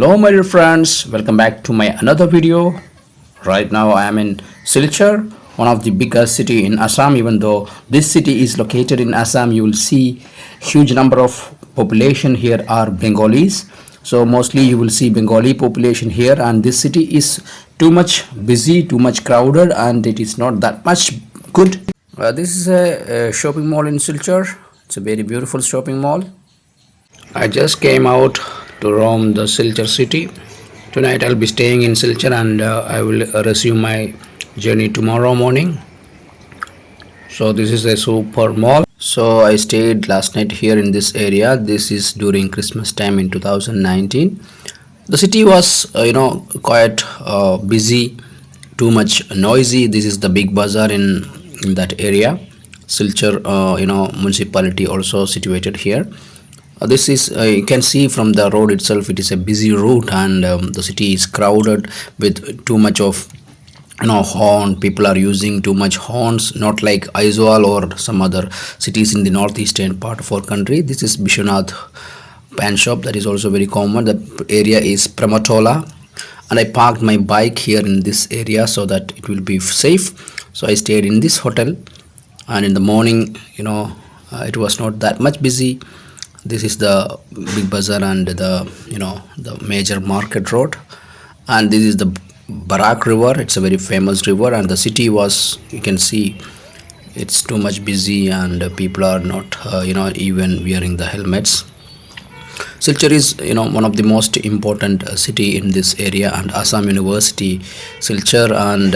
Hello my dear friends, welcome back to my another video. Right now I am in Silchar, one of the biggest city in Assam. Even though this city is located in Assam, you will see huge number of population here are Bengalis. So mostly you will see Bengali population here, and this city is too much busy, too much crowded, and it is not that much good. This is a shopping mall in Silchar. It's a very beautiful shopping mall. I just came out to roam the Silchar city. Tonight I'll be staying in Silchar, and I will resume my journey tomorrow morning. So this is a super mall. So I stayed last night here in this area. This is during Christmas time in 2019. The city was quite busy, too much noisy. This is the big bazaar in that area. Silchar municipality also situated here. This is you can see from the road itself, it is a busy route, and the city is crowded with too much of horn. People are using too much horns, not like Aizawl or some other cities in the northeastern part of our country. This is Bishwanath pan shop, that is also very common. The area is Pramatola, and I parked my bike here in this area so that it will be safe. So I stayed in this hotel, and in the morning it was not that much busy. This is the big bazaar and the major market road, and this is the Barak river. It's a very famous river, and the city was, you can see, it's too much busy, and people are not even wearing the helmets. Silchar is one of the most important city in this area, and Assam University, Silchar, and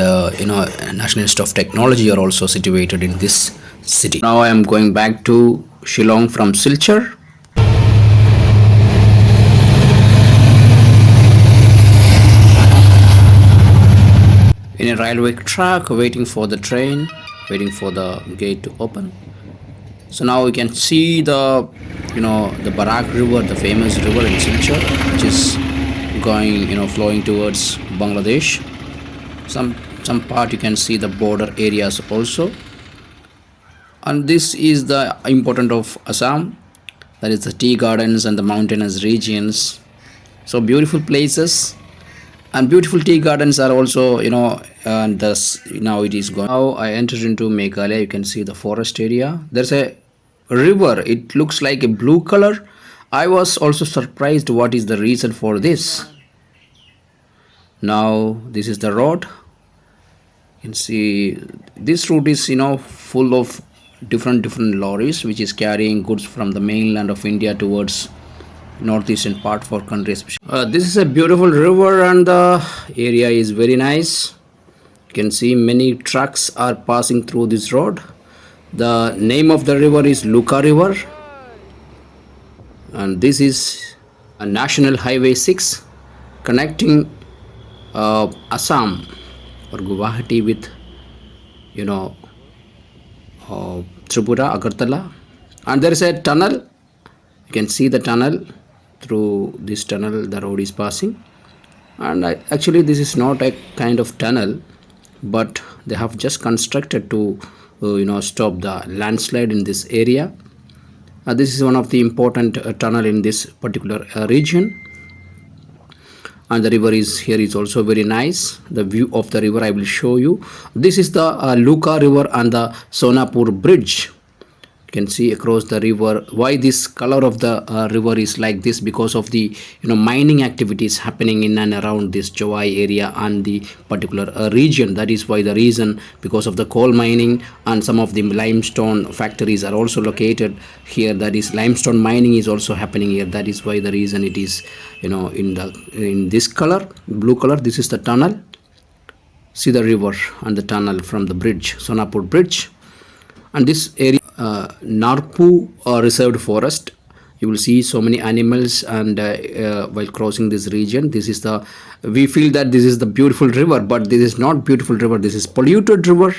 National Institute of Technology are also situated in this city. Now I am going back to Shillong from Silchar. In a railway track, waiting for the train, waiting for the gate to open. So now we can see the the Barak river, the famous river in Silchar, which is going flowing towards Bangladesh. Some part you can see the border areas also, and this is the important of Assam, that is the tea gardens and the mountainous regions. So beautiful places. And beautiful tea gardens are also, and thus now it is gone. Now I entered into Meghalaya. You can see the forest area. There's a river. It looks like a blue color. I was also surprised what is the reason for this. Now this is the road. You can see this route is full of different lorries which is carrying goods from the mainland of India towards northeastern part of our country. This is a beautiful river, and the area is very nice. You can see many trucks are passing through this road. The name of the river is Luka River, and this is a National Highway 6 connecting Assam or Guwahati with Tripura, Agartala, and there is a tunnel. You can see the tunnel. Through this tunnel the road is passing, and actually this is not a kind of tunnel, but they have just constructed to stop the landslide in this area. This is one of the important tunnel in this particular region, and the river is here is also very nice. The view of the river I will show you. This is the Luka River and the Sonapur Bridge. Can see across the river. Why this color of the river is like this? Because of the mining activities happening in and around this Jowai area and the particular region. That is why the reason, because of the coal mining, and some of the limestone factories are also located here. That is, limestone mining is also happening here. That is why the reason it is in this color, blue color. This is the tunnel. See the river and the tunnel from the bridge, Sonapur Bridge. And this area, Narpu reserved forest. You will see so many animals, and while crossing this region, we feel that this is the beautiful river, but this is not beautiful river. This is polluted river,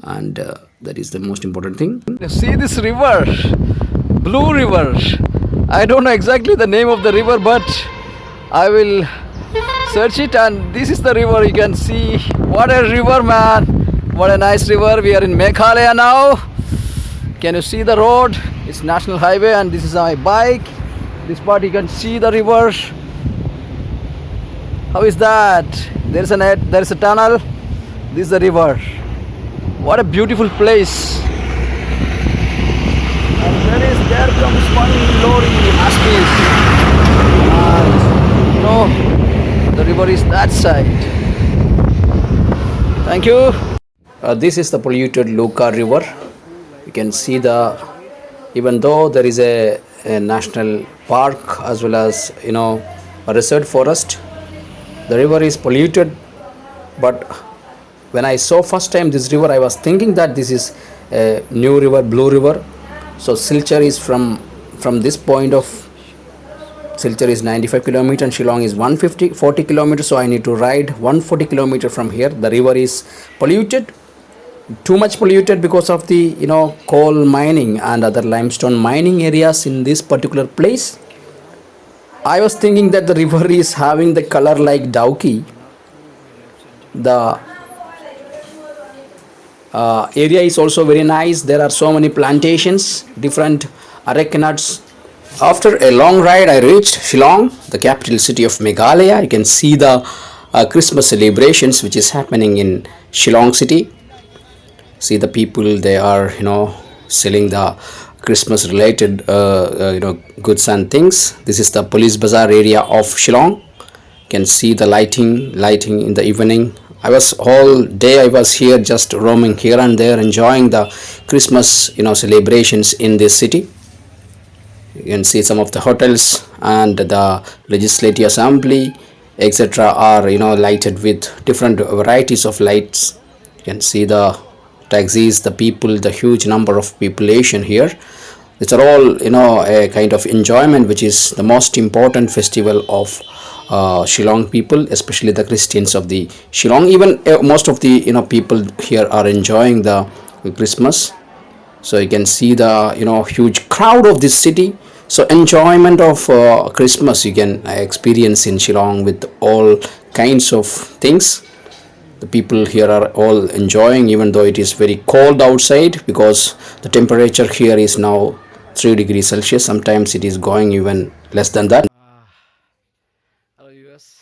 and that is the most important thing. See this river, Blue River. I don't know exactly the name of the river, but I will search it, and this is the river. You can see what a river, man. What a nice river. We are in Meghalaya now. Can you see the road? It's National Highway, and this is my bike. This part you can see the river. How is that? There's a tunnel. This is the river. What a beautiful place. And there comes one lorry, Asmis. And the river is that side. Thank you. This is the polluted Luka River. You can see even though there is a national park as well as a reserve forest, the river is polluted. But when I saw first time this river, I was thinking that this is a new river, Blue River. So Silchar is from this point of Silchar is 95 kilometers and Shillong is 40 kilometers. So I need to ride 140 kilometers from here. The river is polluted, too much polluted because of the coal mining and other limestone mining areas in this particular place. I was thinking that the river is having the color like Dauki. The area is also very nice. There are so many plantations, different areca nuts. After a long ride, I reached Shillong, the capital city of Meghalaya. You can see the Christmas celebrations which is happening in Shillong city. See the people, they are selling the Christmas related goods and things. This is the police bazaar area of Shillong. You can see the lighting in the evening. All day I was here just roaming here and there, enjoying the Christmas celebrations in this city. You can see some of the hotels and the legislative assembly etc. are lighted with different varieties of lights. You can see the taxis, the people, the huge number of population here. These are all a kind of enjoyment, which is the most important festival of Shillong people, especially the Christians of the Shillong. Even most of the people here are enjoying the Christmas. So you can see the huge crowd of this city. So enjoyment of Christmas you can experience in Shillong with all kinds of things. The people here are all enjoying, even though it is very cold outside, because the temperature here is now 3 degrees Celsius. Sometimes it is going even less than that. Hello US.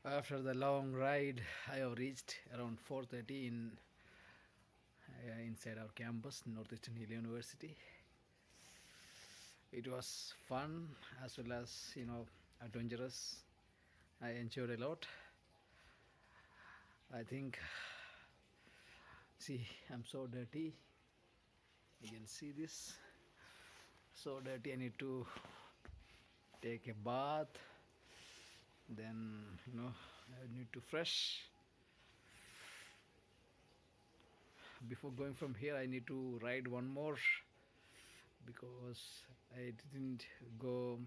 After the long ride, I have reached around 4:30 inside our campus, Northeastern Hill University. It was fun as well as adventurous. I enjoyed a lot. I think, see, I'm so dirty. You can see this. So dirty, I need to take a bath. Then, I need to fresh. Before going from here, I need to ride one more because I didn't go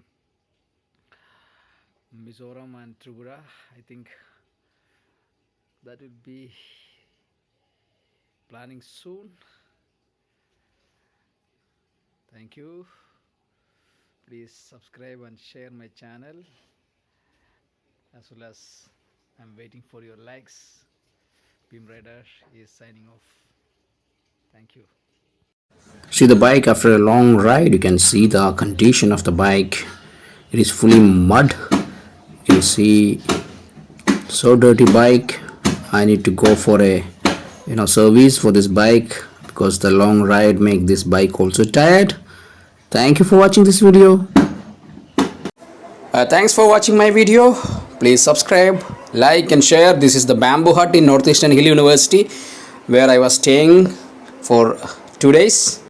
Mizoram and Tripura. I think that will be planning soon. Thank you. Please subscribe and share my channel, as well as I'm waiting for your likes. Beam Rider is signing off. Thank you. See the bike after a long ride. You can see the condition of the bike. It is fully mud. You can see so dirty bike. I need to go for a service for this bike because the long ride make this bike also tired. Thank you for watching this video. Thanks for watching my video. Please subscribe, like and share. This is the bamboo hut in Northeastern Hill University where I was staying for 2 days.